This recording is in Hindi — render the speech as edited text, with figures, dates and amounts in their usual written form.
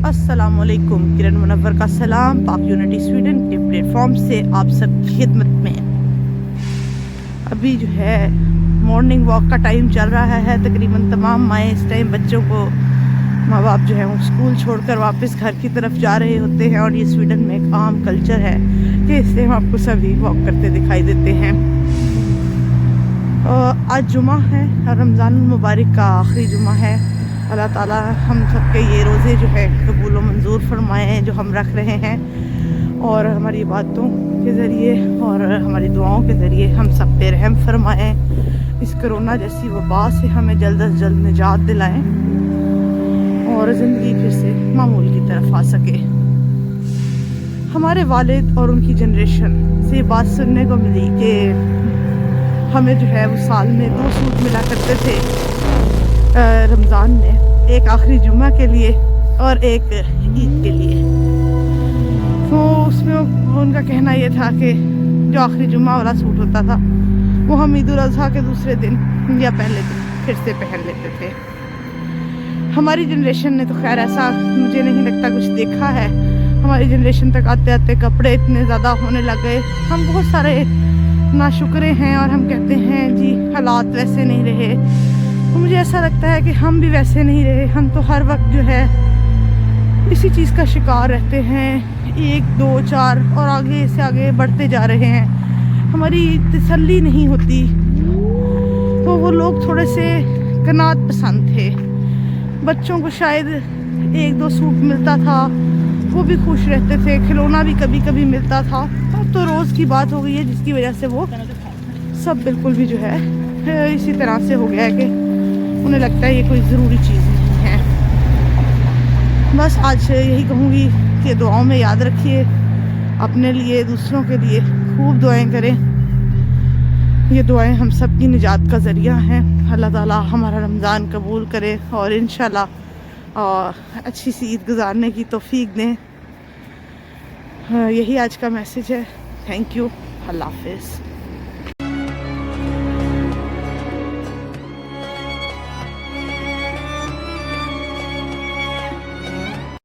अस्सलाम वालेकुम। किरण मुनव्वर का सलाम पाक यूनिटी स्वीडन के प्लेटफॉर्म से आप सब की खिदमत में। अभी जो है मॉर्निंग वॉक का टाइम चल रहा है। तकरीबन तमाम माएँ इस टाइम बच्चों को माँ बाप जो है वो स्कूल छोड़कर वापस घर की तरफ जा रहे होते हैं और ये स्वीडन में एक आम कल्चर है कि इस टाइम आपको सभी वॉक करते दिखाई देते हैं। आज जुमा है और रमज़ान मुबारक का आखिरी जुमा है। अल्लाह ताला हम सबके ये रोज़े जो है कबूल व मंजूर फरमाएँ जो हम रख रहे हैं, और हमारी बातों के ज़रिए और हमारी दुआओं के ज़रिए हम सब पे रहम फरमाएँ। इस कोरोना जैसी वबा से हमें जल्द अज जल्द निजात दिलाएँ और ज़िंदगी फिर से मामूल की तरफ आ सके। हमारे वालिद और उनकी जनरेशन से ये बात सुनने को मिली कि हमें जो है वो साल में 2 सूट मिला करते थे रमज़ान में, एक आखिरी जुम्मा के लिए और एक ईद के लिए। तो उसमें उनका कहना ये था कि जो आखिरी जुम्मा वाला सूट होता था वो हम ईद उल अज़हा के दूसरे दिन या पहले दिन फिर से पहन लेते थे। हमारी जनरेशन ने तो खैर ऐसा मुझे नहीं लगता कुछ देखा है। हमारी जनरेशन तक आते आते कपड़े इतने ज़्यादा होने लग गए, हम बहुत सारे नाशुक्रे हैं और हम कहते हैं जी हालात वैसे नहीं रहे। तो मुझे ऐसा लगता है कि हम भी वैसे नहीं रहे। हम तो हर वक्त जो है इसी चीज़ का शिकार रहते हैं, 1 2 4 और आगे से आगे बढ़ते जा रहे हैं। हमारी तसल्ली नहीं होती। तो वो लोग थोड़े से कनात पसंद थे। बच्चों को शायद 1 2 सूट मिलता था, वो भी खुश रहते थे। खिलौना भी कभी कभी मिलता था। अब तो रोज़ की बात हो गई है, जिसकी वजह से वो सब बिल्कुल भी जो है इसी तरह से हो गया है कि उन्हें लगता है ये कोई ज़रूरी चीज़ नहीं है। बस आज यही कहूँगी कि दुआओं में याद रखिए, अपने लिए दूसरों के लिए खूब दुआएं करें। ये दुआएं हम सब की निजात का ज़रिया हैं। अल्लाह ताला हमारा रमज़ान कबूल करे और इंशाल्लाह अच्छी सी ईद गुजारने की तौफीक दें। यही आज का मैसेज है। Thank you. अल्लाह हाफ़िज़।